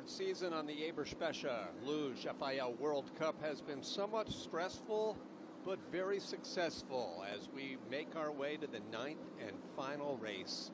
third season on the Eberspecher Luge FIL World Cup has been somewhat stressful, but very successful as we make our way to the 9th and final race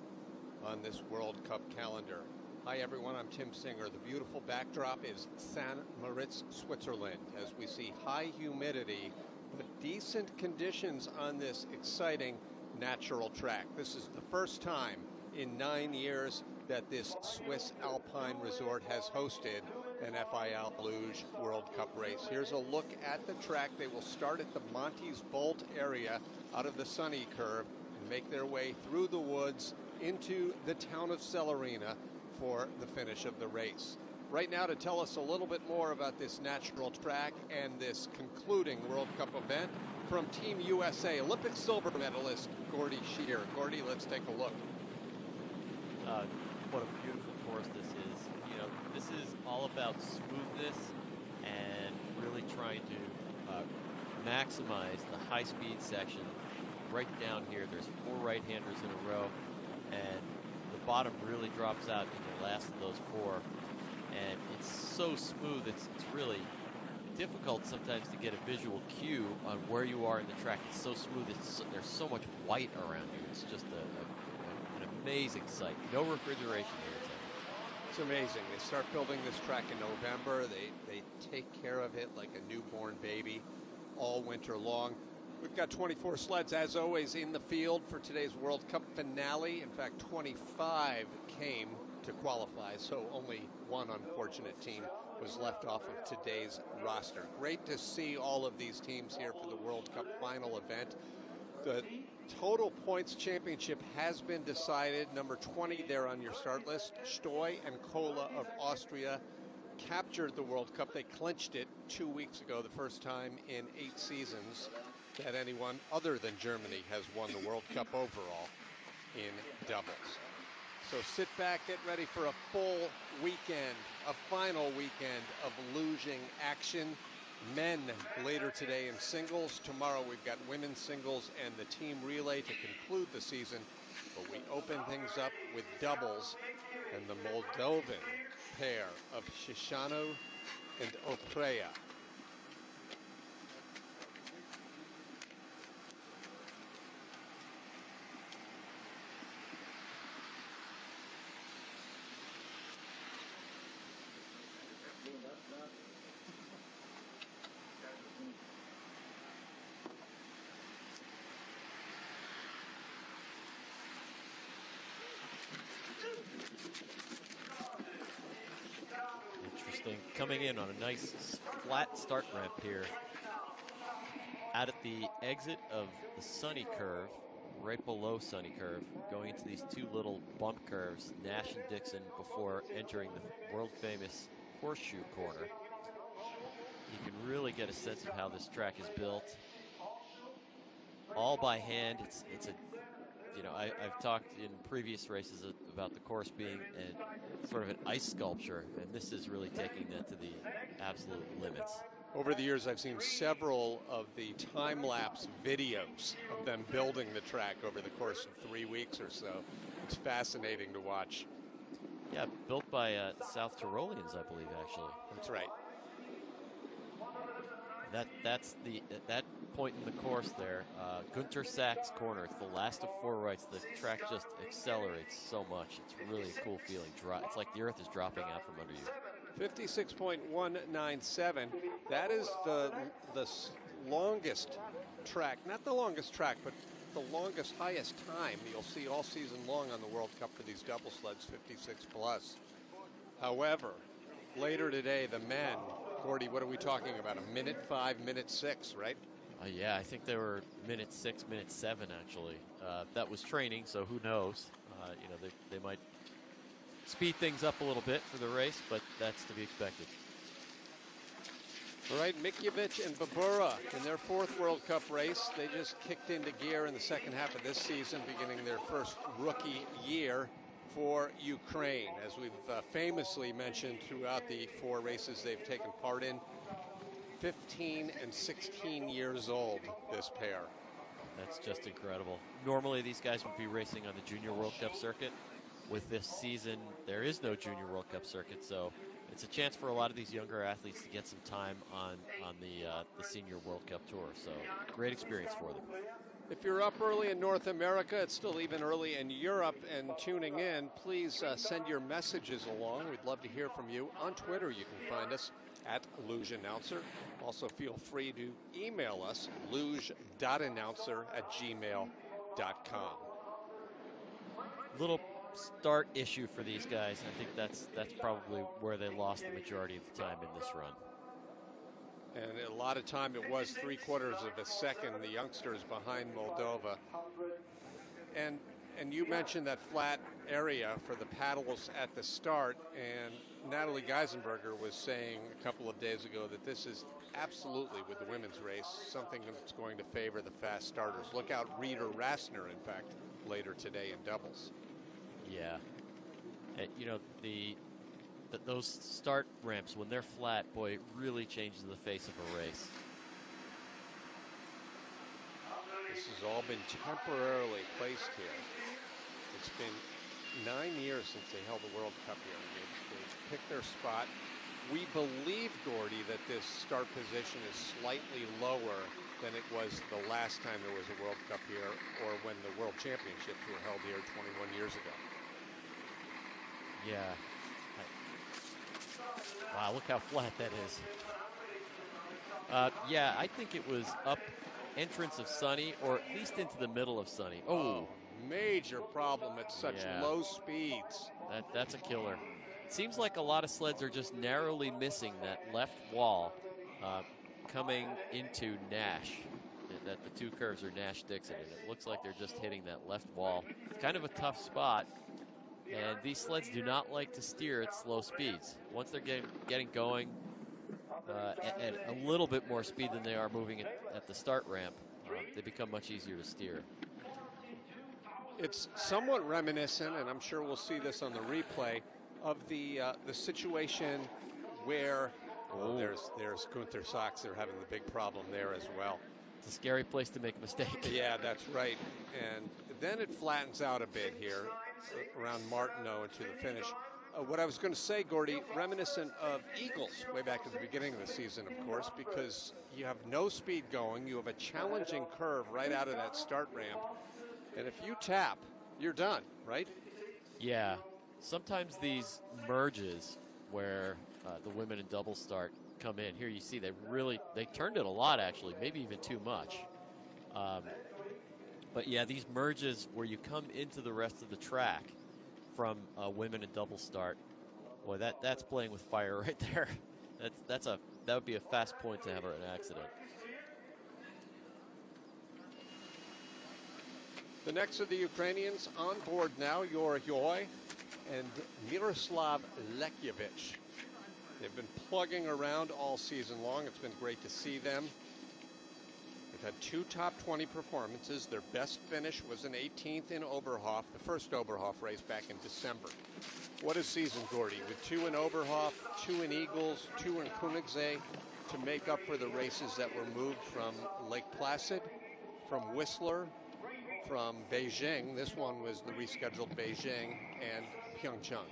on this World Cup calendar. Hi everyone, I'm Tim Singer. The beautiful backdrop is St.Moritz, Switzerland, as we see high humidity, but decent conditions on this exciting natural track. This is the first time in 9 years that this Swiss Alpine resort has hosted an FIL Luge World Cup race. Here's a look at the track. They will start at the Monty's Bolt area out of the sunny curve and make their way through the woods into the town of Celerina for the finish of the race. Right now, to tell us a little bit more about this natural track and this concluding World Cup event, from Team USA, Olympic silver medalist Gordy Shear. Gordy, let's take a look. What a beautiful course this is. You know, this is all about smoothness and really trying to maximize the high-speed section. Right down here, there's 4 right-handers in a row, and the bottom really drops out in the last of those 4. And it's so smooth, it's really difficult sometimes to get a visual cue on where you are in the track. It's so smooth, there's so much white around you. It's just an amazing sight. No refrigeration here, Tim. It's amazing. They start building this track in November. They take care of it like a newborn baby all winter long. We've got 24 sleds, as always, in the field for today's World Cup finale. In fact, 25 came to qualify, so only one unfortunate team was left off of today's roster. Great to see all of these teams here for the World Cup final event. The total points championship has been decided. Number 20 there on your start list. Stoy and Kola of Austria captured the World Cup. They clinched it 2 weeks ago, the first time in 8 seasons that anyone other than Germany has won the World Cup overall in doubles. So sit back, get ready for a full weekend, a final weekend of luging action. Men later today in singles. Tomorrow we've got women's singles and the team relay to conclude the season. But we open things up with doubles and the Moldovan pair of Shishano and Oprea. Interesting. Coming in on a nice flat start ramp here. Out at the exit of the sunny curve, right below sunny curve, going into these 2 little bump curves, Nash and Dixon, before entering the world-famous horseshoe corner. You can really get a sense of how this track is built. All by hand. It's a, you know, I've talked in previous races about the course being sort of an ice sculpture, and this is really taking that to the absolute limits. Over the years, I've seen several of the time-lapse videos of them building the track over the course of 3 weeks or so. It's fascinating to watch. Yeah, built by South Tyroleans, I believe, actually. That's right. That's at that point in the course there, Gunter Sachs corner. It's the last of 4 rights. The track just accelerates so much. It's really a cool feeling. It's like the earth is dropping out from under you. 56.197. That is the longest track, not the longest track, but the longest, highest time you'll see all season long on the World Cup for these double sleds, 56 plus. However, later today, the men, Gordy, what are we talking about? 1:05, 1:06, right? Yeah, I think they were minute 6, minute 7, actually. That was training, so who knows? You know, they might speed things up a little bit for the race, but that's to be expected. All right, Mickeovich and Babura in their 4th World Cup race. They just kicked into gear in the second half of this season, beginning their first rookie year for Ukraine. As we've famously mentioned throughout the 4 races they've taken part in, 15 and 16 years old, this pair. That's just incredible. Normally these guys would be racing on the Junior World Cup circuit. With this season, there is no Junior World Cup circuit, so it's a chance for a lot of these younger athletes to get some time on the Senior World Cup Tour. So great experience for them. If you're up early in North America, it's still even early in Europe and tuning in, please send your messages along. We'd love to hear from you. On Twitter, you can find us at Luge Announcer. Also, feel free to email us, luge.announcer@gmail.com. Little start issue for these guys. I think that's probably where they lost the majority of the time in this run. And a lot of time it was 3/4 of a second, the youngsters behind Moldova. And you mentioned that flat area for the paddles at the start, and Natalie Geisenberger was saying a couple of days ago that this is absolutely, with the women's race, something that's going to favor the fast starters. Look out, Rita Rassner, in fact, later today in doubles. Yeah. You know, those start ramps, when they're flat, boy, it really changes the face of a race. This has all been temporarily placed here. It's been 9 years since they held the World Cup here. They've picked their spot. We believe, Gordy, that this start position is slightly lower than it was the last time there was a World Cup here, or when the World Championships were held here 21 years ago. Yeah. Wow, look how flat that is. Yeah, I think it was up entrance of Sunny, or at least into the middle of Sunny. Oh, major problem at such low speeds. That's a killer. It seems like a lot of sleds are just narrowly missing that left wall coming into Nash. That the two curves are Nash-Dixon, and it looks like they're just hitting that left wall. It's kind of a tough spot. And these sleds do not like to steer at slow speeds. Once they're getting going at a little bit more speed than they are moving at the start ramp, they become much easier to steer. It's somewhat reminiscent, and I'm sure we'll see this on the replay, of the situation where there's Gunther Sachs. They're having the big problem there as well. It's a scary place to make a mistake. Yeah, that's right. And then it flattens out a bit here around Martineau into the finish. What I was going to say, Gordy, reminiscent of Eagles way back at the beginning of the season, of course, because you have no speed going. You have a challenging curve right out of that start ramp. And if you tap, you're done, right? Yeah. Sometimes these merges where the women in double start come in. Here you see they turned it a lot, actually, maybe even too much. But yeah, these merges where you come into the rest of the track from women in double start, boy, that's playing with fire right there. That would be a fast point to have an accident. The next of the Ukrainians on board now, Yorohyoy and Miroslav Lekievich. They've been plugging around all season long. It's been great to see them. They've had 2 top 20 performances. Their best finish was an 18th in Oberhof, the first Oberhof race back in December. What a season, Gordy, with 2 in Oberhof, 2 in Eagles, 2 in Königssee, to make up for the races that were moved from Lake Placid, from Whistler, from Beijing. This one was the rescheduled Beijing and Pyeongchang.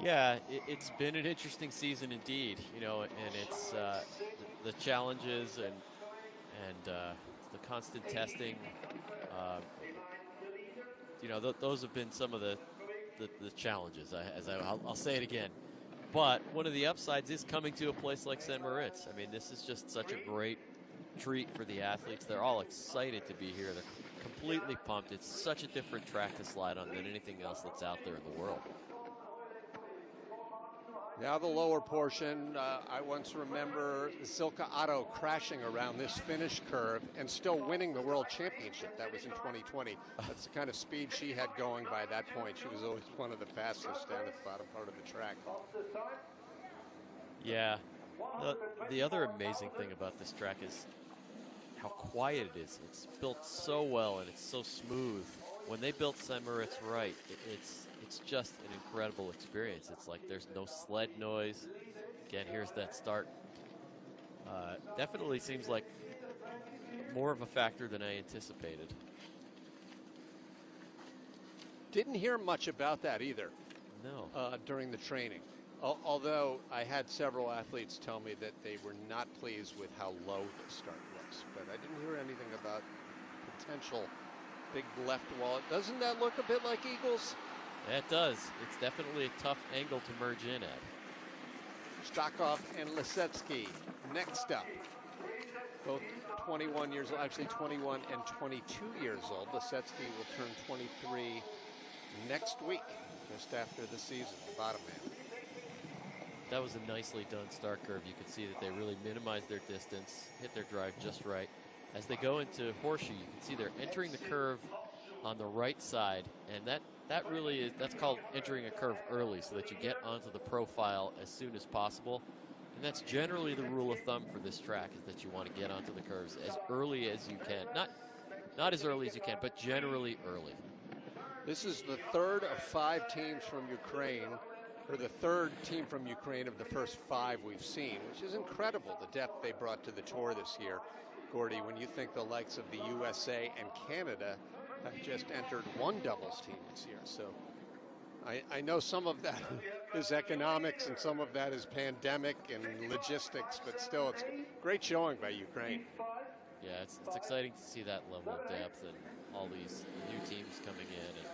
Yeah, it's been an interesting season indeed, you know, and it's the challenges and the constant testing. You know, those have been some of the challenges. I'll say it again. But one of the upsides is coming to a place like St.Moritz. I mean, this is just such a great treat for the athletes. They're all excited to be here. They're completely pumped. It's such a different track to slide on than anything else that's out there in the world. Now the lower portion. I once remember Silke Otto crashing around this finish curve and still winning the World Championship. That was in 2020. That's the kind of speed she had going by that point. She was always one of the fastest down at the bottom part of the track. Yeah. The other amazing thing about this track is how quiet it is. It's built so well and it's so smooth. When they built St.Moritz right, it's just an incredible experience. It's like there's no sled noise. Again, here's that start. Definitely seems like more of a factor than I anticipated. Didn't hear much about that either. No. During the training. Although I had several athletes tell me that they were not pleased with how low the start was, but I didn't hear anything about potential big left wall. Doesn't that look a bit like Eagles? Yeah, it does. It's definitely a tough angle to merge in at. Stakov and Lisetsky next up. Both 21 years old, actually 21 and 22 years old. Lisetsky will turn 23 next week, just after the season, the bottom man. That was a nicely done start curve. You can see that they really minimized their distance, hit their drive just right. As they go into horseshoe, you can see they're entering the curve on the right side, and that really is, that's called entering a curve early so that you get onto the profile as soon as possible. And that's generally the rule of thumb for this track, is that you want to get onto the curves as early as you can. Not as early as you can, but generally early. This is the third of 5 teams from Ukraine, or the third team from Ukraine of the first 5 we've seen, which is incredible, the depth they brought to the tour this year. Gordy, when you think the likes of the USA and Canada have just entered one doubles team this year. So I know some of that is economics and some of that is pandemic and logistics, but still it's great showing by Ukraine. Yeah, it's exciting to see that level of depth and all these new teams coming in, and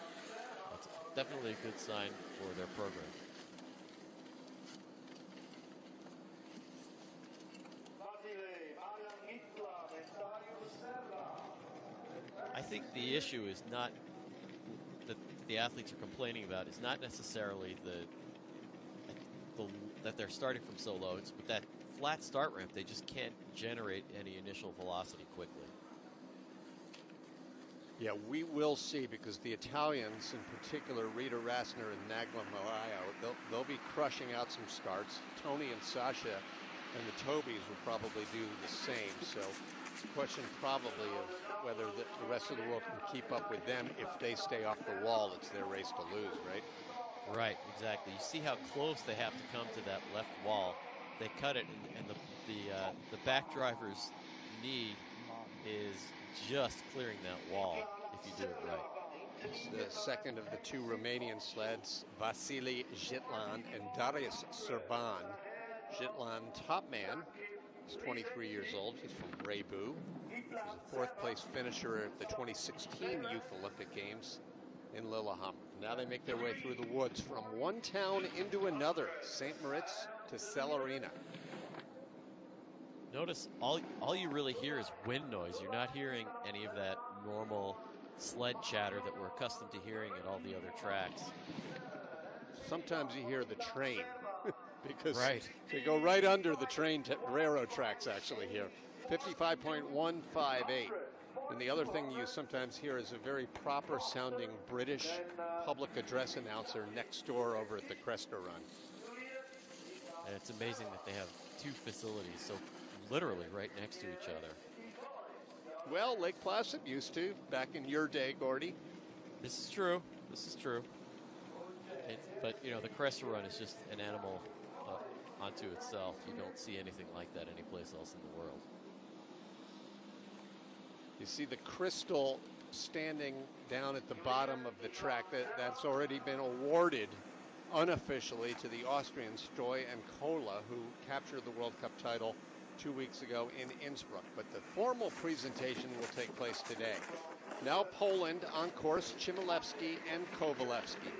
it's definitely a good sign for their program. I think the issue is not that the athletes are complaining about. It's not necessarily that they're starting from so low. It's with that flat start ramp, they just can't generate any initial velocity quickly. Yeah, we will see, because the Italians, in particular, Rita Rassner and Nagla Malayo, they'll be crushing out some starts. Tony and Sasha and the Tobys will probably do the same. So it's a question probably of whether the rest of the world can keep up with them. If they stay off the wall, it's their race to lose, right? Right, exactly. You see how close they have to come to that left wall. They cut it, and the back driver's knee is just clearing that wall if you do it right. It's the second of the 2 Romanian sleds, Vasily Zhitlan and Darius Serban. Zhitlan, top man, he's 23 years old. He's from Rebu. He's a 4th place finisher at the 2016 Youth Olympic Games in Lillehammer. Now they make their way through the woods from one town into another, St.Moritz to Celerina. Notice all you really hear is wind noise. You're not hearing any of that normal sled chatter that we're accustomed to hearing at all the other tracks. Sometimes you hear the train because right. They go right under the train railroad tracks actually here. 55.158. And the other thing you sometimes hear is a very proper sounding British public address announcer next door over at the Cresta Run. And it's amazing that they have 2 facilities so literally right next to each other. Well, Lake Placid used to back in your day, Gordy. This is true. This is true. But, you know, the Cresta Run is just an animal unto itself. You don't see anything like that anyplace else in the world. You see the crystal standing down at the bottom of the track. That's already been awarded unofficially to the Austrians Stoy and Kola, who captured the World Cup title 2 weeks ago in Innsbruck. But the formal presentation will take place today. Now Poland on course, Chmielewski and Kowalewski.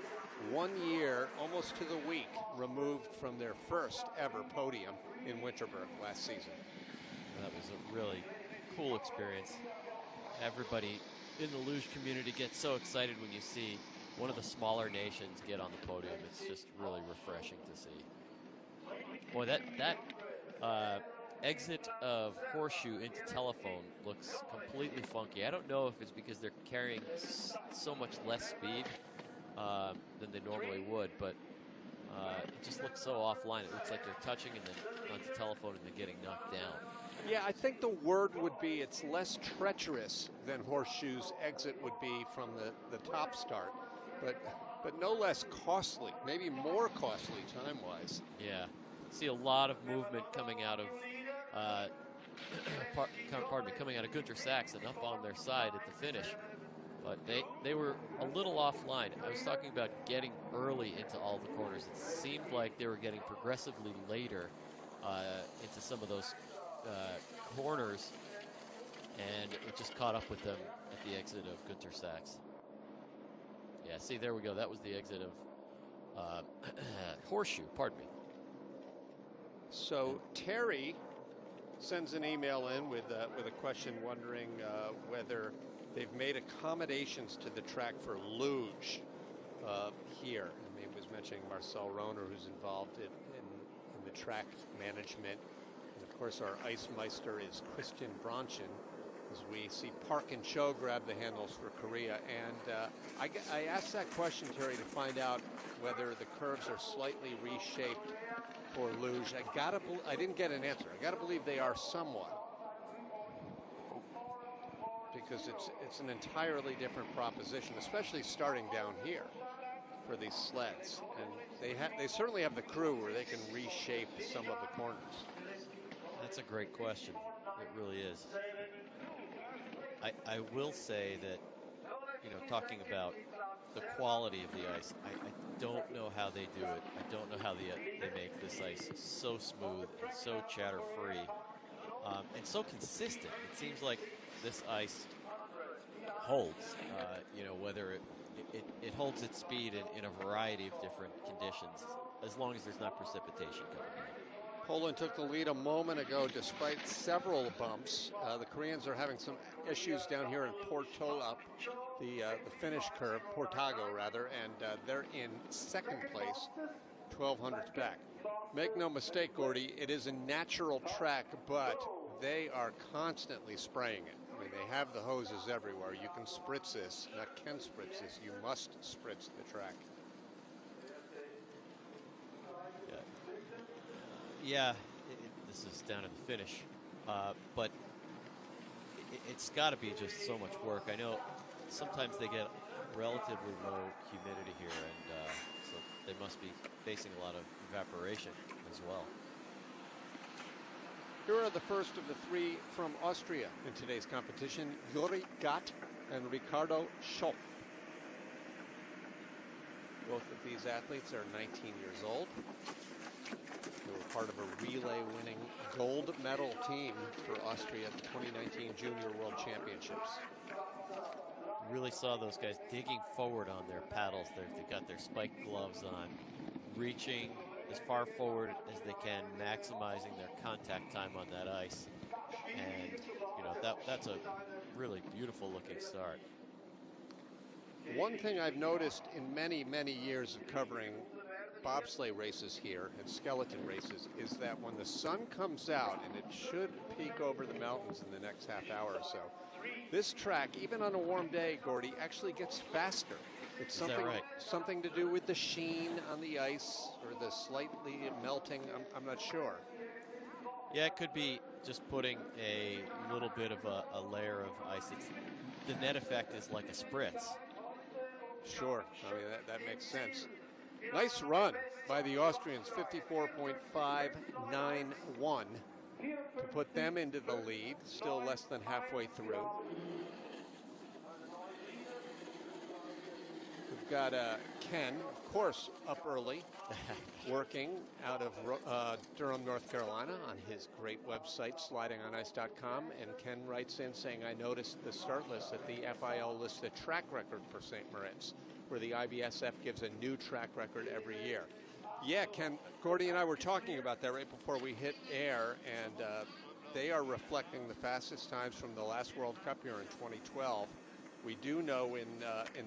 1 year, almost to the week, removed from their first ever podium in Winterberg last season. That was a really cool experience. Everybody in the luge community gets so excited when you see one of the smaller nations get on the podium. It's just really refreshing to see. Boy, that exit of horseshoe into telephone looks completely funky. I don't know if it's because they're carrying so much less speed than they normally would, but it just looks so offline. It looks like they're touching and then onto telephone and then getting knocked down. Yeah, I think the word would be it's less treacherous than horseshoe's exit would be from the top start, but no less costly, maybe more costly time-wise. Yeah, see a lot of movement coming out of coming out of Gunter Sachs and up on their side at the finish. But they were a little offline. I was talking about getting early into all the corners. It seemed like they were getting progressively later into some of those corners, and it just caught up with them at the exit of Gunter Sachs. Yeah, see, there we go. That was the exit of Horseshoe, pardon me. So Terry sends an email in with a question wondering whether they've made accommodations to the track for Luge here. And he was mentioning Marcel Rohner, who's involved in the track management. And of course, our ice meister is Christian Bronchen, as we see Park and Cho grab the handles for Korea. And I asked that question, Terry, to find out whether the curves are slightly reshaped for Luge. I didn't get an answer. I got to believe they are somewhat, because it's an entirely different proposition, especially starting down here for these sleds. And they certainly have the crew where they can reshape some of the corners. That's a great question. It really is. I will say that, talking about the quality of the ice, I don't know how they do it. I don't know how they make this ice so smooth and so chatter-free and so consistent. It seems like this ice holds, whether it holds its speed in a variety of different conditions, as long as there's not precipitation coming in. Poland took the lead a moment ago despite several bumps. The Koreans are having some issues down here in Portola, the Finnish curve, Portago rather, and they're in second place, 1200s back. Make no mistake, Gordy, it is a natural track, but they are constantly spraying it. I mean, they have the hoses everywhere. You can spritz this, not can spritz this, you must spritz the track. Yeah, this is down in the finish, but it's got to be just so much work. I know sometimes they get relatively low humidity here, and so they must be facing a lot of evaporation as well. Here are the first of the three from Austria in today's competition, Juri Gatt and Ricardo Schopp. Both of these athletes are 19 years old. They were part of a relay-winning gold medal team for Austria at the 2019 Junior World Championships. Really saw those guys digging forward on their paddles. They've got their spike gloves on, reaching as far forward as they can, maximizing their contact time on that ice. And, that's a really beautiful-looking start. One thing I've noticed in many, many years of covering bobsleigh races here and skeleton races is that when the sun comes out, and it should peek over the mountains in the next half hour or so, this track, even on a warm day, Gordy, actually gets faster. It's something to do with the sheen on the ice or the slightly melting. I'm not sure. Yeah, it could be just putting a little bit of a layer of ice. The net effect is like a spritz. Sure. I mean, that makes sense. Nice run by the Austrians, 54.591 to put them into the lead, still less than halfway through. We've got Ken, of course, up early, working out of Durham, North Carolina on his great website, slidingonice.com. And Ken writes in saying, I noticed the start list that the FIL lists the track record for St. Moritz, where the IBSF gives a new track record every year. Yeah, Ken, Gordy and I were talking about that right before we hit air, and they are reflecting the fastest times from the last World Cup here in 2012. We do know in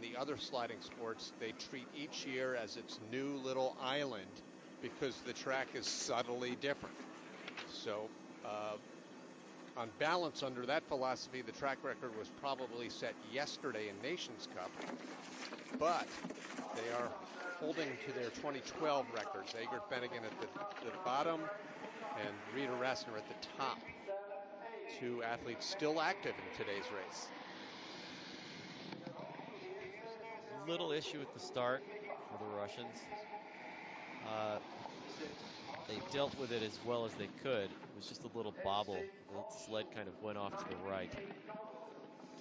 the other sliding sports, they treat each year as its new little island because the track is subtly different. So on balance, under that philosophy, the track record was probably set yesterday in Nations Cup, but they are holding to their 2012 records. Egert Bennigan at the bottom and Rita Rassner at the top. Two athletes still active in today's race. Little issue at the start for the Russians. They dealt with it as well as they could. It was just a little bobble. The sled kind of went off to the right.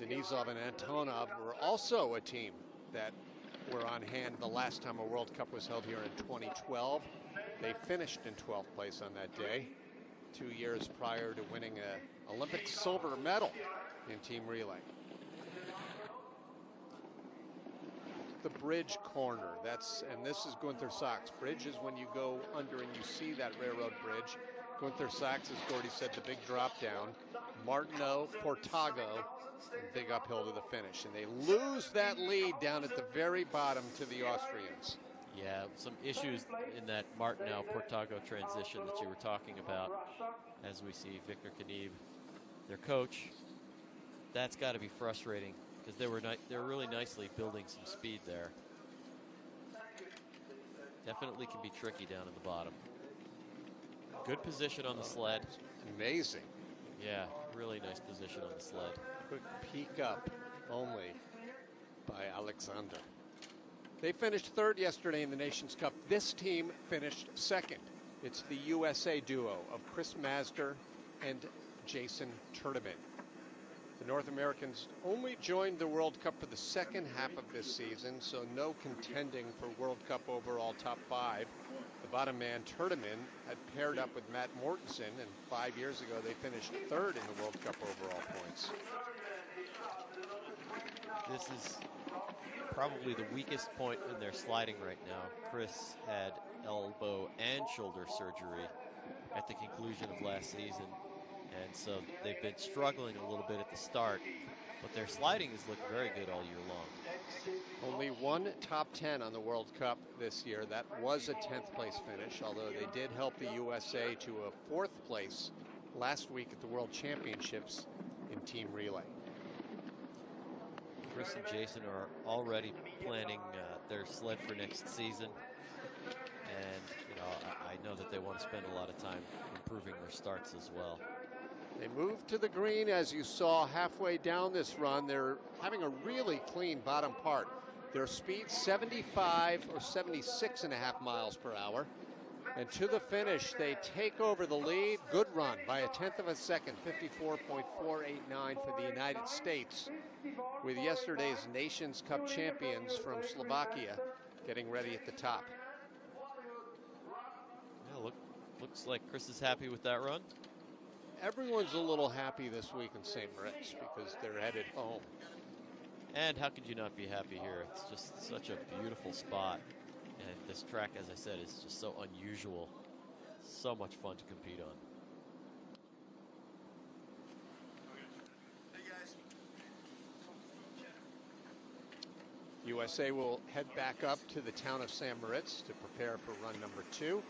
Denisov and Antonov were also a team that were on hand the last time a World Cup was held here in 2012. They finished in 12th place on that day, 2 years prior to winning an Olympic silver medal in team relay. The bridge corner, and this is Gunther Sachs. Bridge is when you go under and you see that railroad bridge. Gunther Sachs, as Gordy said, the big drop down. Martineau, Portago, big uphill to the finish. And they lose that lead down at the very bottom to the Austrians. Yeah, some issues in that Martineau-Portago transition that you were talking about, as we see Victor Knieb, their coach. That's got to be frustrating, because they were really nicely building some speed there. Definitely can be tricky down in the bottom. Good position on the sled. Amazing. Yeah, really nice position on the sled. Quick peek up only by Alexander. They finished third yesterday in the Nations Cup. This team finished second. It's the USA duo of Chris Mazder and Jason Turteman. The North Americans only joined the World Cup for the second half of this season, so no contending for World Cup overall top 5. The bottom man, Turteman, had paired up with Matt Mortensen, and 5 years ago they finished third in the World Cup overall points. This is probably the weakest point in their sliding right now. Chris had elbow and shoulder surgery at the conclusion of last season, and so they've been struggling a little bit at the start, but their sliding has looked very good all year long. Only one top 10 on the World Cup this year. That was a 10th place finish, although they did help the USA to a 4th place last week at the World Championships in team relay. Chris and Jason are already planning their sled for next season, and I know that they want to spend a lot of time improving their starts as well. They moved to the green, as you saw halfway down this run. They're having a really clean bottom part. Their speed 75 or 76.5 miles per hour. And to the finish, they take over the lead. Good run by a 1/10 of a second, 54.489 for the United States, with yesterday's Nations Cup champions from Slovakia getting ready at the top. Yeah, looks like Chris is happy with that run. Everyone's a little happy this week in St. Moritz because they're headed home. And how could you not be happy here? It's just such a beautiful spot. And this track, as I said, is just so unusual. So much fun to compete on. USA will head back up to the town of St. Moritz to prepare for run number 2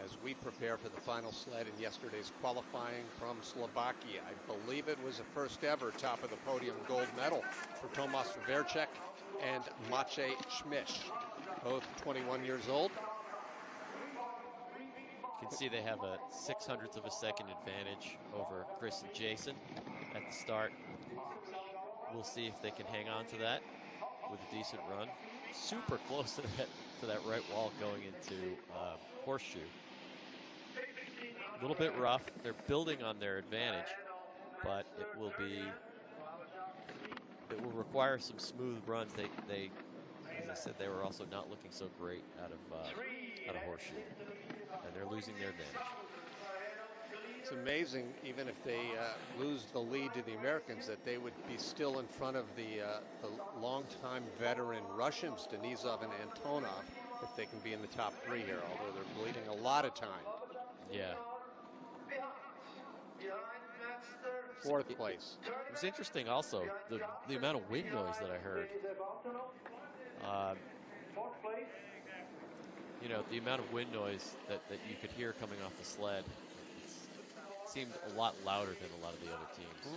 as we prepare for the final sled in yesterday's qualifying from Slovakia. I believe it was a first ever top of the podium gold medal for Tomas Verček and Maciej Schmisch, both 21 years old. You can see they have a 0.06 of a second advantage over Chris and Jason at the start. We'll see if they can hang on to that with a decent run. Super close to that right wall going into Horseshoe. A little bit rough. They're building on their advantage, but it will require some smooth runs. They as I said, they were also not looking so great out of Horseshoe, and they're losing their advantage. It's amazing, even if they lose the lead to the Americans, that they would be still in front of the longtime veteran Russians, Denisov and Antonov, if they can be in the top 3 here, although they're bleeding a lot of time. Yeah. 4th place. It was interesting also, the amount of wind noise that I heard. The amount of wind noise that you could hear coming off the sled seemed a lot louder than a lot of the other teams.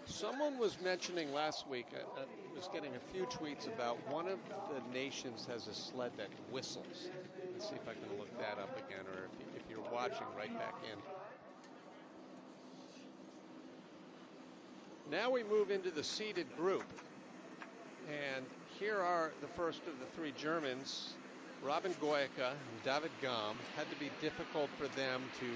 Someone was mentioning last week, I was getting a few tweets about one of the nations has a sled that whistles. Let's see if I can look that up again, or if you're watching, right back in. Now we move into the seeded group. And here are the first of the 3 Germans. Robin Goyaka and David Gahm. Had to be difficult for them to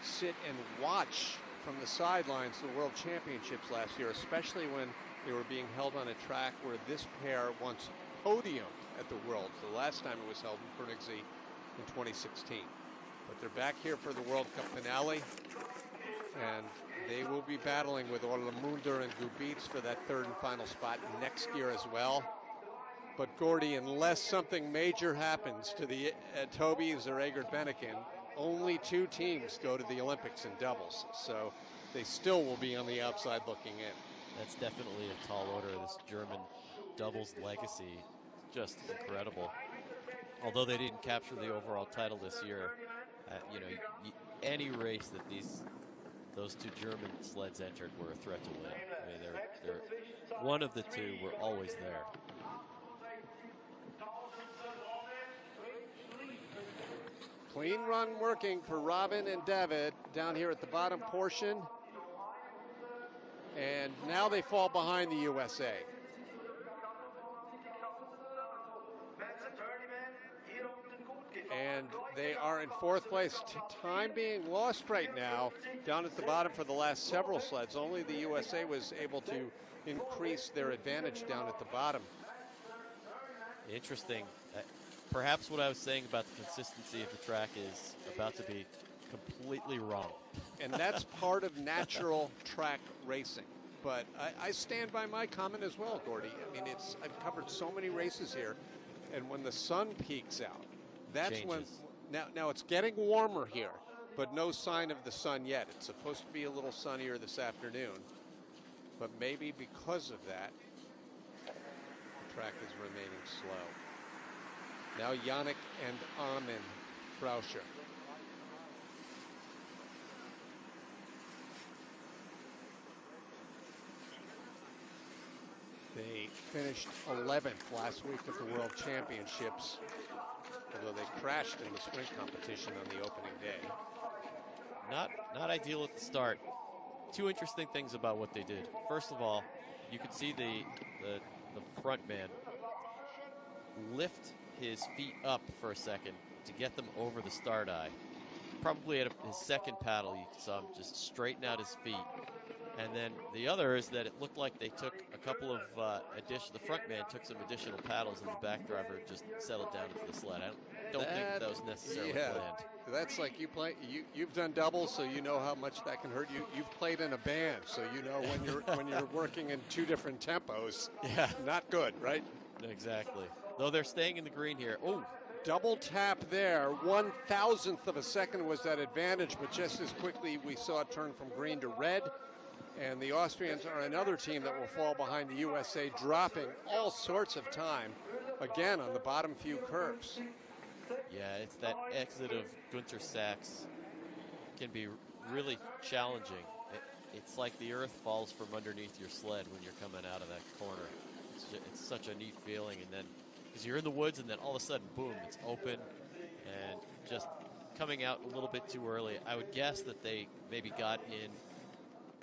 sit and watch from the sidelines the World Championships last year, especially when They were being held on a track where this pair once podiumed at the Worlds. The last time it was held in Koenigsegg in 2016. But they're back here for the World Cup finale, and they will be battling with Orlamunder and Gubitz for that third and final spot next year as well. But Gordy, unless something major happens to the Tobys or Egert Bennekin, only 2 teams go to the Olympics in doubles. So they still will be on the outside looking in. That's definitely a tall order. This German doubles legacy, just incredible. Although they didn't capture the overall title this year, you know, any race that those 2 German sleds entered were a threat to win. I mean, they're one of the 2 were always there. Clean run working for Robin and David down here at the bottom portion. And now they fall behind the USA. And they are in 4th place. Time being lost right now down at the bottom for the last several sleds. Only the USA was able to increase their advantage down at the bottom. Interesting. Perhaps what I was saying about the consistency of the track is about to be completely wrong. And that's part of natural track racing. But I stand by my comment as well, Gordy. I mean, I've covered so many races here, and when the sun peaks out, that's Changes. when. Now it's getting warmer here, but no sign of the sun yet. It's supposed to be a little sunnier this afternoon, but maybe because of that, the track is remaining slow. Now Yannick and Armin Frauscher. They finished 11th last week at the World Championships, although they crashed in the sprint competition on the opening day. Not ideal at the start. 2 interesting things about what they did. First of all, you could see the front man lift his feet up for a second to get them over the start eye. Probably at his second paddle, you saw him just straighten out his feet. And then the other is that it looked like they took a couple of the front man took some additional paddles, and the back driver just settled down into the sled. I don't think that was necessarily planned. That's like you've done doubles, so you know how much that can hurt you. You've played in a band, so you know when you're working in 2 different tempos. Yeah, not good, right? Exactly. Though they're staying in the green here. Oh, double tap there. 1/1000th of a second was that advantage, but just as quickly we saw it turn from green to red. And the Austrians are another team that will fall behind the USA, dropping all sorts of time, again, on the bottom few curves. Yeah, it's that exit of Gunter Sachs can be really challenging. It's like the earth falls from underneath your sled when you're coming out of that corner. It's such a neat feeling, and then because you're in the woods, and then all of a sudden, boom, it's open, and just coming out a little bit too early. I would guess that they maybe got in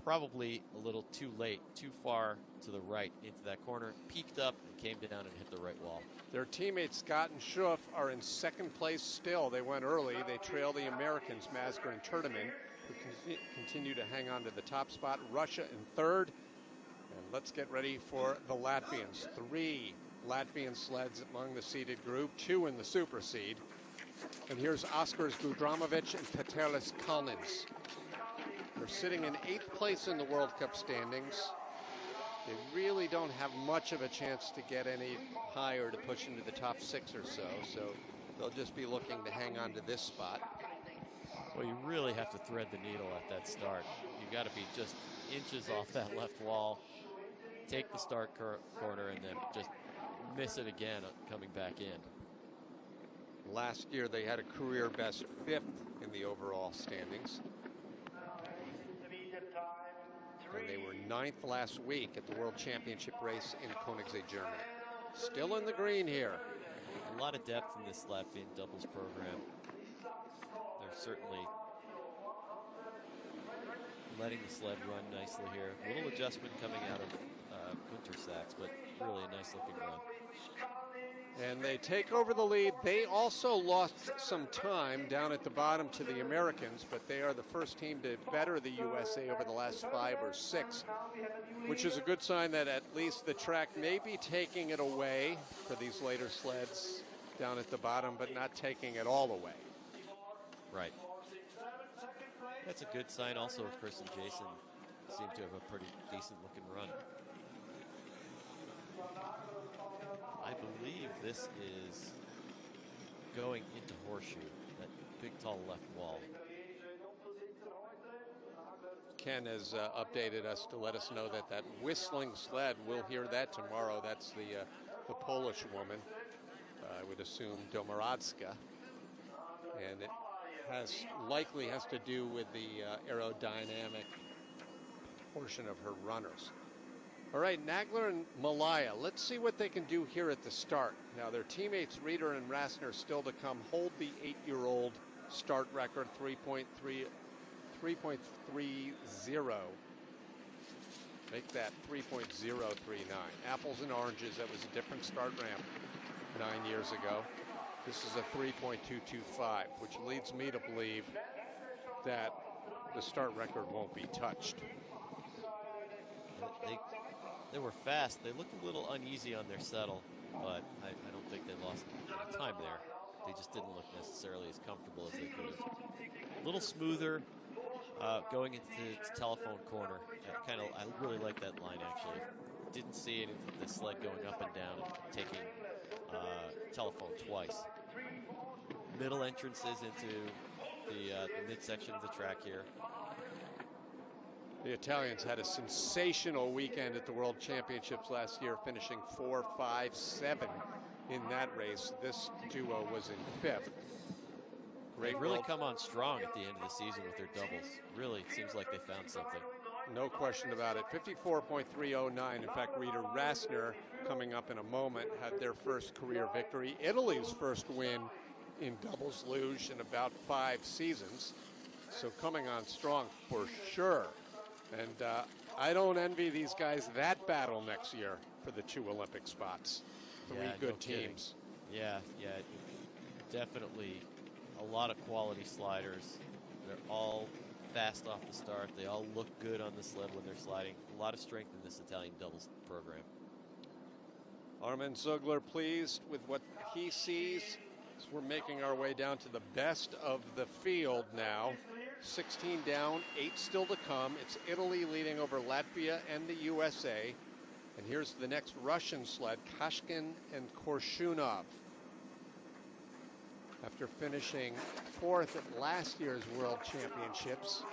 probably a little too late, too far to the right into that corner, peaked up and came down and hit the right wall. Their teammates Scott and Schuff are in 2nd place still. They went early. They trail the Americans, Masger and Turdeman, who continue to hang on to the top spot. Russia in 3rd. And let's get ready for the Latvians. 3 Latvian sleds among the seeded group, 2 in the super seed. And here's Oskars Gudramovic and Petelis Kalnins. They're sitting in 8th place in the World Cup standings. They really don't have much of a chance to get any higher to push into the top 6 or so. So they'll just be looking to hang on to this spot. Well, you really have to thread the needle at that start. You've got to be just inches off that left wall, take the start corner, and then just miss it again coming back in. Last year they had a career best 5th in the overall standings. And they were 9th last week at the World Championship race in Koenigsegg, Germany. Still in the green here. A lot of depth in this Latvian doubles program. They're certainly letting the sled run nicely here. A little adjustment coming out of Gunter Sachs, but really a nice looking run. And they take over the lead. They also lost some time down at the bottom to the Americans, but they are the first team to better the USA over the last 5 or 6, which is a good sign that at least the track may be taking it away for these later sleds down at the bottom, but not taking it all away. Right. That's a good sign also if Chris and Jason seem to have a pretty decent looking run. I believe this is going into horseshoe, that big tall left wall. Ken has updated us to let us know that whistling sled, we'll hear that tomorrow. That's the Polish woman, I would assume Domorodska. And it likely has to do with the aerodynamic portion of her runners. All right, Nagler and Malaya, let's see what they can do here at the start. Now, their teammates Reeder and Rassner still to come hold the 8-year-old start record, 3.30. Make that 3.039. Apples and oranges, that was a different start ramp 9 years ago. This is a 3.225, which leads me to believe that the start record won't be touched. They were fast. They looked a little uneasy on their settle, but I don't think they lost any time there. They just didn't look necessarily as comfortable as they could have. A little smoother going into the telephone corner. I really like that line, actually. Didn't see any of the sled going up and down and taking telephone twice. Middle entrances into the midsection of the track here. The Italians had a sensational weekend at the World Championships last year, finishing 4, 5, 7 in that race. This duo was in 5th. They've really come on strong at the end of the season with their doubles. Really, it seems like they found something. No question about it. 54.309. In fact, Reeder Rassner, coming up in a moment, had their first career victory. Italy's first win in doubles luge in about 5 seasons. So coming on strong for sure. And I don't envy these guys that battle next year for the 2 Olympic spots. 3 good teams. Yeah, definitely a lot of quality sliders. They're all fast off the start. They all look good on the sled when they're sliding. A lot of strength in this Italian doubles program. Armin Zugler pleased with what he sees. So we're making our way down to the best of the field now. 16 down, 8 still to come. It's Italy leading over Latvia and the USA. And here's the next Russian sled, Kashkin and Korshunov. After finishing 4th at last year's World Championships,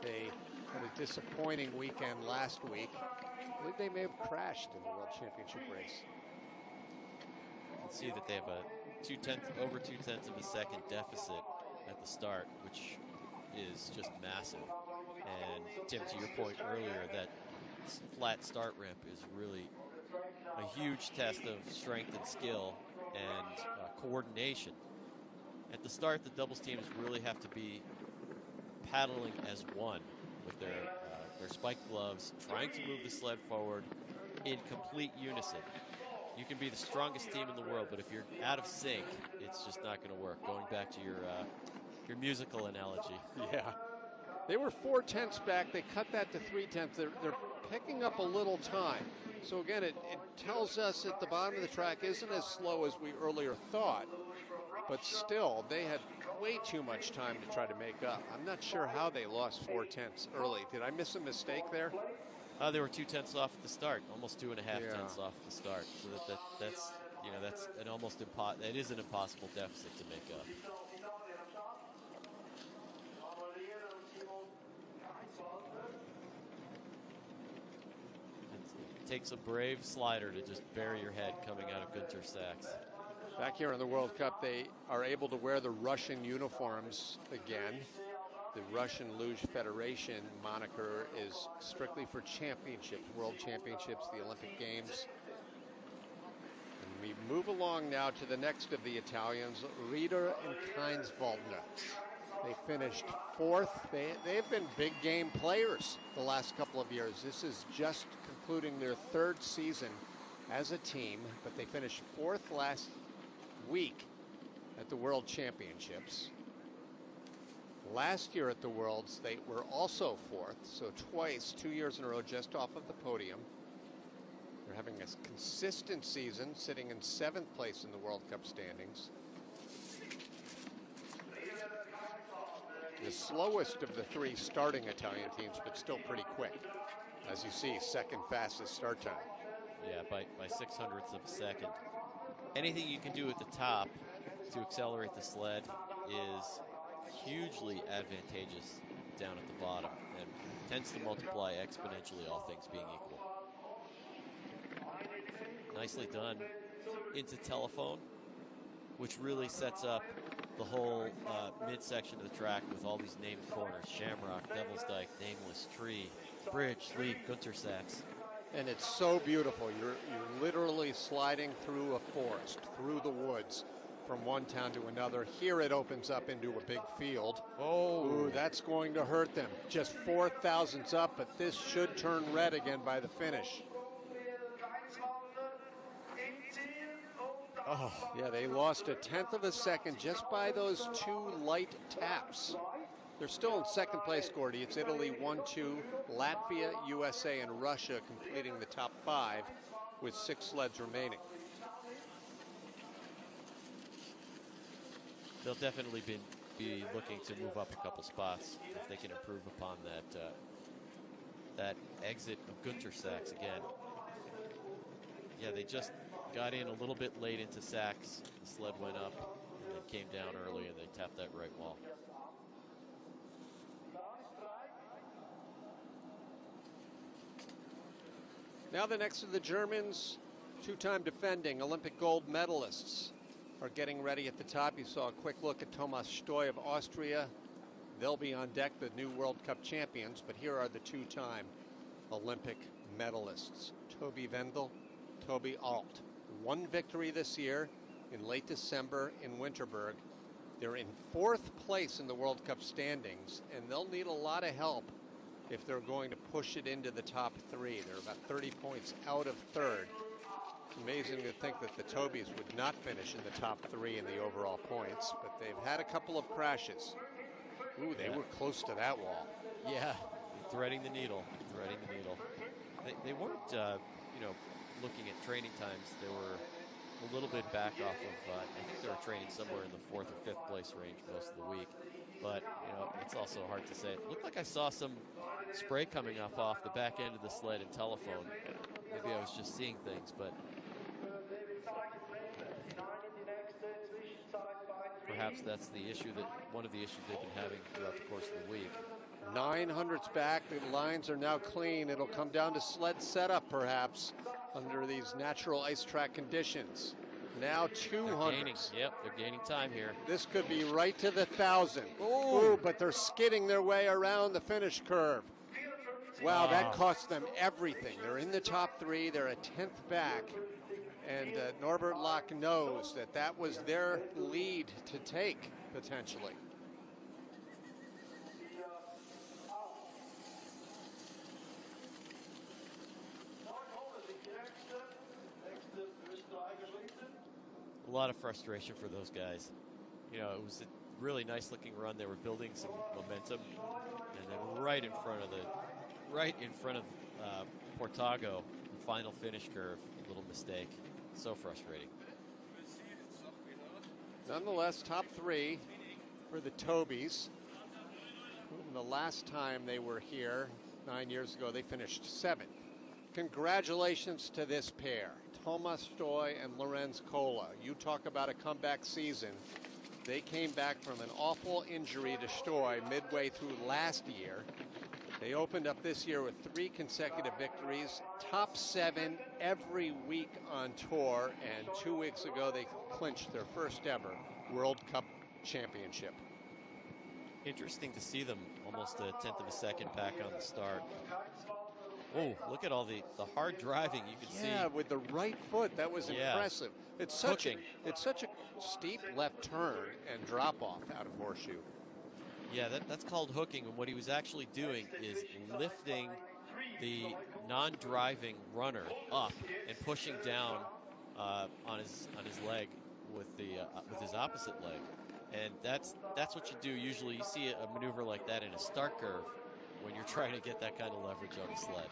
they had a disappointing weekend last week. I believe they may have crashed in the World Championship race. You can see that they have a over 2/10 of a second deficit at the start, which is just massive. And Tim, to your point earlier, that flat start ramp is really a huge test of strength and skill and coordination. At the start, the doubles teams really have to be paddling as one with their spike gloves, trying to move the sled forward in complete unison. You can be the strongest team in the world, but if you're out of sync, it's just not going to work. Going back to your musical analogy. Yeah. They were 4/10 back. They cut that to 3/10. They're picking up a little time. So again, it tells us that the bottom of the track isn't as slow as we earlier thought. But still, they had way too much time to try to make up. I'm not sure how they lost 4/10 early. Did I miss a mistake there? They were 2/10 off at the start, almost 2.5 off at the start. So that's an almost it is an impossible deficit to make up. It takes a brave slider to just bury your head coming out of Gunter Sachs. Back here in the World Cup, they are able to wear the Russian uniforms again. The Russian Luge Federation moniker is strictly for championships, World Championships, the Olympic Games. And we move along now to the next of the Italians, Reeder and Keinswaldner. They finished 4th. They've been big game players the last couple of years. This is just concluding their 3rd season as a team, but they finished 4th last week at the World Championships. Last year at the Worlds, they were also 4th, so twice, 2 years in a row, just off of the podium. They're having a consistent season, sitting in 7th place in the World Cup standings. The slowest of the 3 starting Italian teams, but still pretty quick. As you see, 2nd fastest start time. Yeah, by 600ths of a second. Anything you can do at the top to accelerate the sled is hugely advantageous down at the bottom and tends to multiply exponentially, all things being equal. Nicely done into telephone, which really sets up the whole midsection of the track with all these named corners: Shamrock, Devil's Dyke, Nameless, Tree, Bridge, Leap, Gunter Sachs. And it's so beautiful. You're literally sliding through a forest, through the woods, from one town to another. Here it opens up into a big field. Oh, ooh, that's going to hurt them. Just 4 thousandths up, but this should turn red again by the finish. Oh, yeah, they lost 1/10 of a second just by those 2 light taps. They're still in 2nd place, Gordy. It's Italy 1-2, Latvia, USA, and Russia completing the top 5 with 6 sleds remaining. They'll definitely be looking to move up a couple spots if they can improve upon that exit of Gunter Sachs again. Yeah, they just got in a little bit late into Sachs. The sled went up, and they came down early, and they tapped that right wall. Now the next of the Germans, 2-time defending Olympic gold medalists, are getting ready at the top. You saw a quick look at Thomas Stoy of Austria. They'll be on deck, the new World Cup champions, but here are the 2-time Olympic medalists. Toby Vendel, Toby Alt. 1 victory this year in late December in Winterberg. They're in 4th place in the World Cup standings, and they'll need a lot of help if they're going to push it into the top 3. They're about 30 points out of 3rd. It's amazing to think that the Tobys would not finish in the top 3 in the overall points, but they've had a couple of crashes. Ooh, they were close to that wall. Yeah, threading the needle, threading the needle. They weren't, looking at training times. They were a little bit back off of, I think they were training somewhere in the 4th or 5th place range most of the week. But, it's also hard to say. It looked like I saw some spray coming up off the back end of the sled in telephone. Maybe I was just seeing things, but perhaps that's the issue, one of the issues they've been having throughout the course of the week. 900s back, the lines are now clean. It'll come down to sled setup, perhaps, under these natural ice track conditions. Now 200s. Yep, they're gaining time here. This could be right to the 1,000. Ooh, but they're skidding their way around the finish curve. Wow, that cost them everything. They're in the top 3. They're a 10th back. And Norbert Lach knows that was their lead to take, potentially. A lot of frustration for those guys. It was a really nice looking run. They were building some momentum, and then right in front of Portago, the final finish curve, a little mistake. So frustrating. Nonetheless, top 3 for the Tobys. The last time they were here 9 years ago, they finished 7th. Congratulations to this pair, Thomas Stoy and Lorenz Kola. You talk about a comeback season. They came back from an awful injury to Stoy midway through last year. They opened up this year with 3 consecutive victories, top 7 every week on tour, and 2 weeks ago they clinched their first ever World Cup championship. Interesting to see them almost a 10th of a second back on the start. Oh, look at all the hard driving you can see. Yeah, with the right foot, that was impressive. It's such a steep left turn and drop off out of Horseshoe. Yeah, that's called hooking, and what he was actually doing is lifting the non-driving runner up and pushing down on his leg with his opposite leg, and that's what you do usually. You see a maneuver like that in a start curve when you're trying to get that kind of leverage on the sled.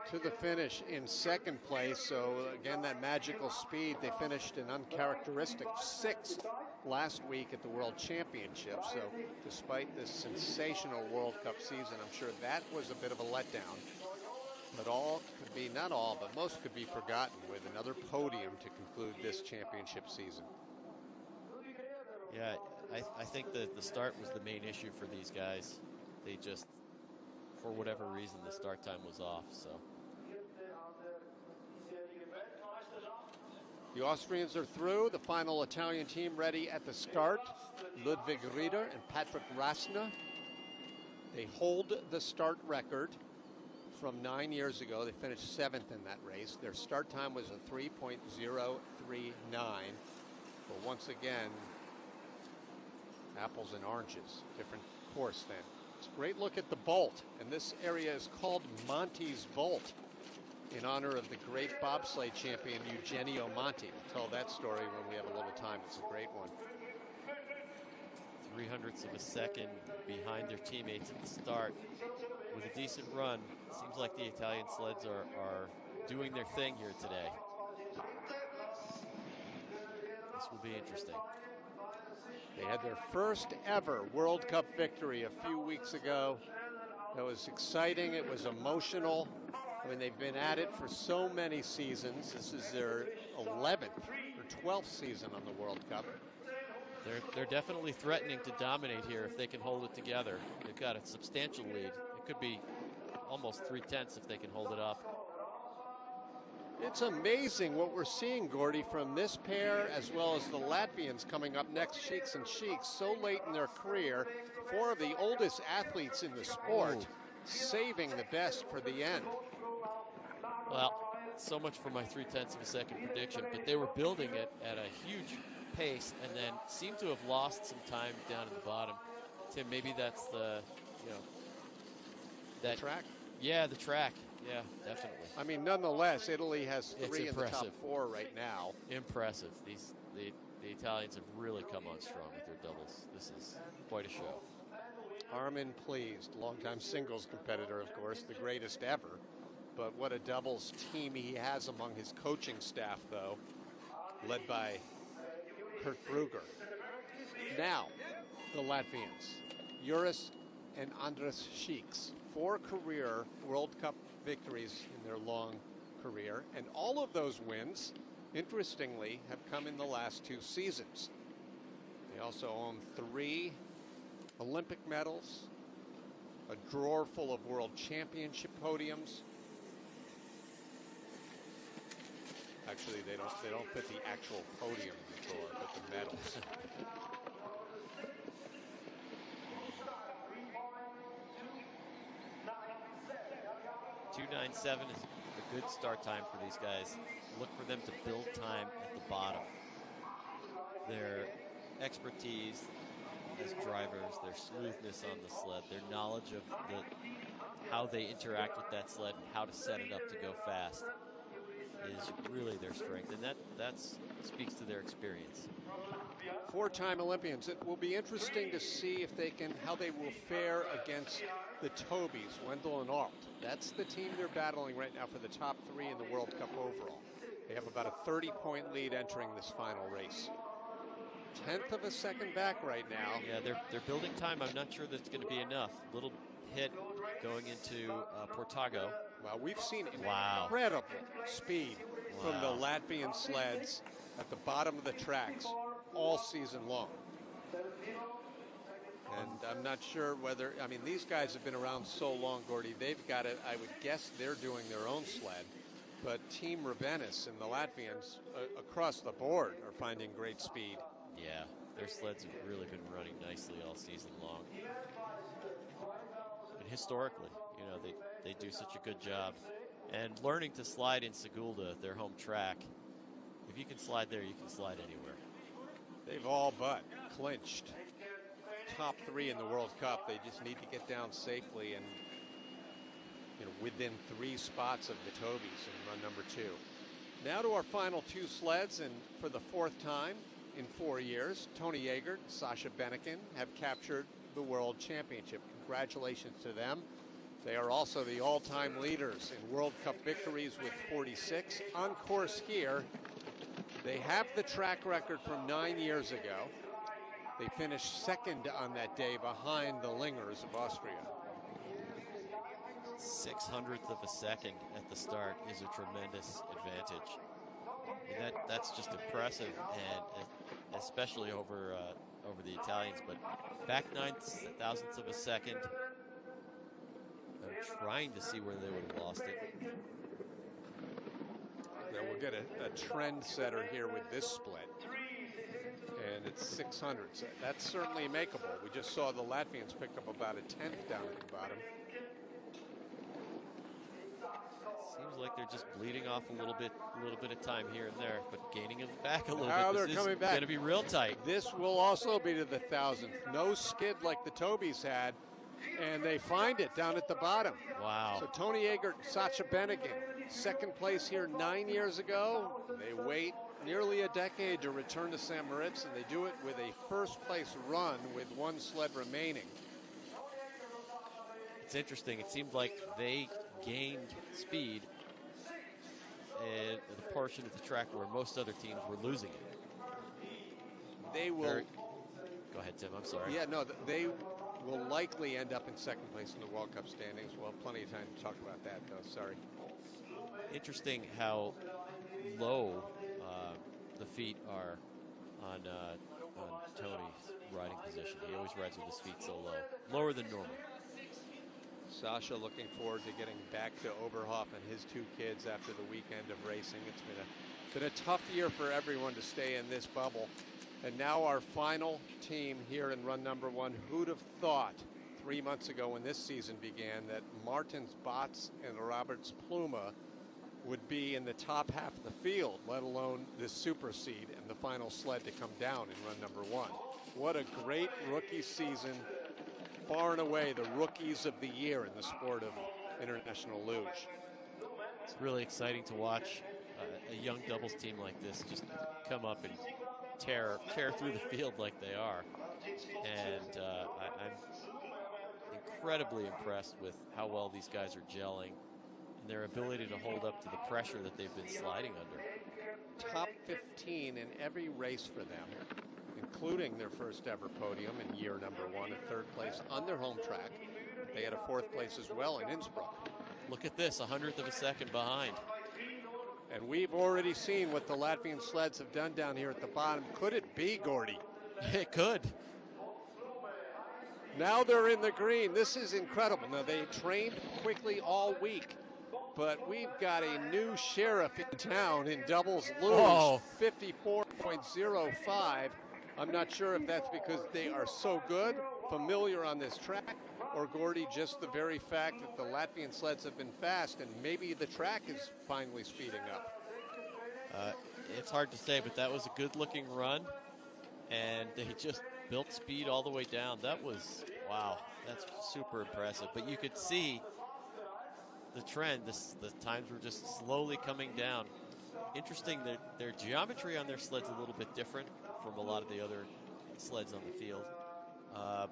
To the finish in second place, so again that magical speed. They finished an uncharacteristic 6th last week at the World Championship, so despite this sensational World Cup season, I'm sure that was a bit of a letdown. But all could be, not all, but most could be forgotten with another podium to conclude this championship season. Yeah, I think that the start was the main issue for these guys. They just, for whatever reason, the start time was off, so. The Austrians are through. The final Italian team ready at the start. Ludwig Rieder and Patrick Rasna. They hold the start record from 9 years ago. They finished 7th in that race. Their start time was a 3.039. But once again, apples and oranges. Different course then. It's a great look at the bolt. And this area is called Monty's Bolt, in honor of the great bobsleigh champion Eugenio Monty. We'll tell that story when we have a little time. It's a great one. 0.03 of a second behind their teammates at the start with a decent run. Seems like the Italian sleds are doing their thing here today. This will be interesting. They had their first ever World Cup victory a few weeks ago. That was exciting. It was emotional. I mean, they've been at it for so many seasons. This is their 11th or 12th season on the World Cup. They're definitely threatening to dominate here if they can hold it together. They've got a substantial lead. It could be almost 3/10 if they can hold it up. It's amazing what we're seeing, Gordy, from this pair as well as the Latvians coming up next, Sheiks and Sheiks, so late in their career. 4 of the oldest athletes in the sport, saving the best for the end. Well, so much for my 0.3 of a second prediction, but they were building it at a huge pace and then seemed to have lost some time down at the bottom. Tim, maybe that's the track? Yeah, the track. Yeah, definitely. I mean, nonetheless, Italy has 3 in the top 4 4 right now. Impressive. The Italians have really come on strong with their doubles. This is quite a show. Armin pleased, longtime singles competitor, of course, the greatest ever. But what a doubles team he has among his coaching staff, though, led by Kurt Brugger. Now, the Latvians, Juris and Andras Sheiks, 4 career World Cup victories in their long career, and all of those wins, interestingly, have come in the last 2 seasons. They also own 3 Olympic medals, a drawer full of World Championship podiums. Actually, they don't fit the actual podium drawer, but the medals. 2:97 is a good start time for these guys. Look for them to build time at the bottom. Their expertise as drivers, their smoothness on the sled, their knowledge of how they interact with that sled and how to set it up to go fast is really their strength, and that speaks to their experience. 4-time Olympians. It will be interesting to see how they will fare against the Tobys, Wendell and Alt. That's the team they're battling right now for the top 3 in the World Cup overall. They have about a 30-point lead entering this final race. 1/10 of a second back right now. Yeah, they're building time. I'm not sure that's going to be enough. Little hit going into Portago. Well, we've seen incredible speed from the Latvian sleds at the bottom of the tracks all season long. And I'm not sure whether, I mean, these guys have been around so long, Gordy, they've got it, I would guess they're doing their own sled. But Team Ravenis and the Latvians across the board are finding great speed. Yeah, their sleds have really been running nicely all season long. And historically, you know, they do such a good job. And learning to slide in Sigulda, their home track, if you can slide there, you can slide anywhere. They've all but clinched top 3 in the World Cup. They just need to get down safely and, within 3 spots of the Tobies in run number 2. Now to our final 2 sleds, and for the 4th time in 4 years, Tony Yeager and Sasha Bennikin have captured the World Championship. Congratulations to them. They are also the all-time leaders in World Cup victories with 46. On course here, they have the track record from 9 years ago. They finished 2nd on that day behind the Lingers of Austria. 0.06 of a second at the start is a tremendous advantage. And that's just impressive, and especially over the Italians. But back 0.09 of a second. I'm trying to see where they would have lost it. Now we'll get a trend setter here with this split. And it's 600. So that's certainly makeable. We just saw the Latvians pick up about a 10th down at the bottom. Seems like they're just bleeding off a little bit of time here and there, but gaining it back a little now bit. They're coming back. Going to be real tight. This will also be to the 1,000th. No skid like the Tobies had, and they find it down at the bottom. Wow. So Tony Yeager, Sasha Bennigan, 2nd place here 9 years ago. They wait nearly a decade to return to St. Moritz, and they do it with a 1st place run with 1 sled remaining. It's interesting. It seemed like they gained speed in the portion of the track where most other teams were losing it. They will. Go ahead, Tim. I'm sorry. Yeah, no, they will likely end up in 2nd place in the World Cup standings. We'll have plenty of time to talk about that, though. Sorry. Interesting how low the feet are on Tony's riding position. He always rides with his feet so low, lower than normal. Sasha looking forward to getting back to Oberhof and his 2 kids after the weekend of racing. It's been a tough year for everyone to stay in this bubble. And now our final team here in run number 1. Who'd have thought 3 months ago when this season began that Martins Bots and Roberts Pluma would be in the top half of the field, let alone this super seed and the final sled to come down in run number 1. What a great rookie season. Far and away the rookies of the year in the sport of international luge. It's really exciting to watch a young doubles team like this just come up and tear through the field like they are. And I'm incredibly impressed with how well these guys are gelling and their ability to hold up to the pressure that they've been sliding under. Top 15 in every race for them, including their first ever podium in year number 1, a 3rd place on their home track. They had a 4th place as well in Innsbruck. Look at this, 100th of a second behind. And we've already seen what the Latvian sleds have done down here at the bottom. Could it be, Gordy? It could. Now they're in the green. This is incredible. Now they trained quickly all week, but we've got a new sheriff in town in doubles luge, 54.05. I'm not sure if that's because they are so good, familiar on this track, or Gordy, just the very fact that the Latvian sleds have been fast and maybe the track is finally speeding up. It's hard to say, but that was a good looking run, and they just built speed all the way down. That was, wow, that's super impressive. But you could see the trend, the times were just slowly coming down. Interesting that their geometry on their sleds a little bit different from a lot of the other sleds on the field.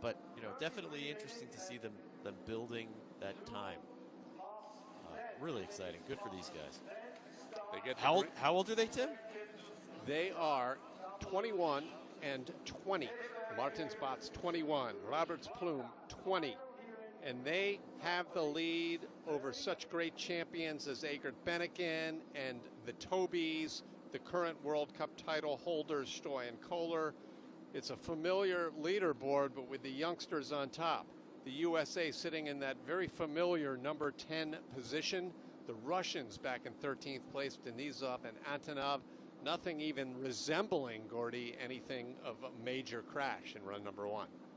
But, definitely interesting to see them building that time. Really exciting. Good for these guys. They get how old are they, Tim? They are 21 and 20. Martins Bots 21, Roberts Plume 20. And they have the lead over such great champions as Egert Benniken and the Tobies, the current World Cup title holders Stoyan Kohler. It's a familiar leaderboard, but with the youngsters on top. The USA sitting in that very familiar number 10 position. The Russians back in 13th place, Denisov and Antonov. Nothing even resembling, Gordy, anything of a major crash in run number 1.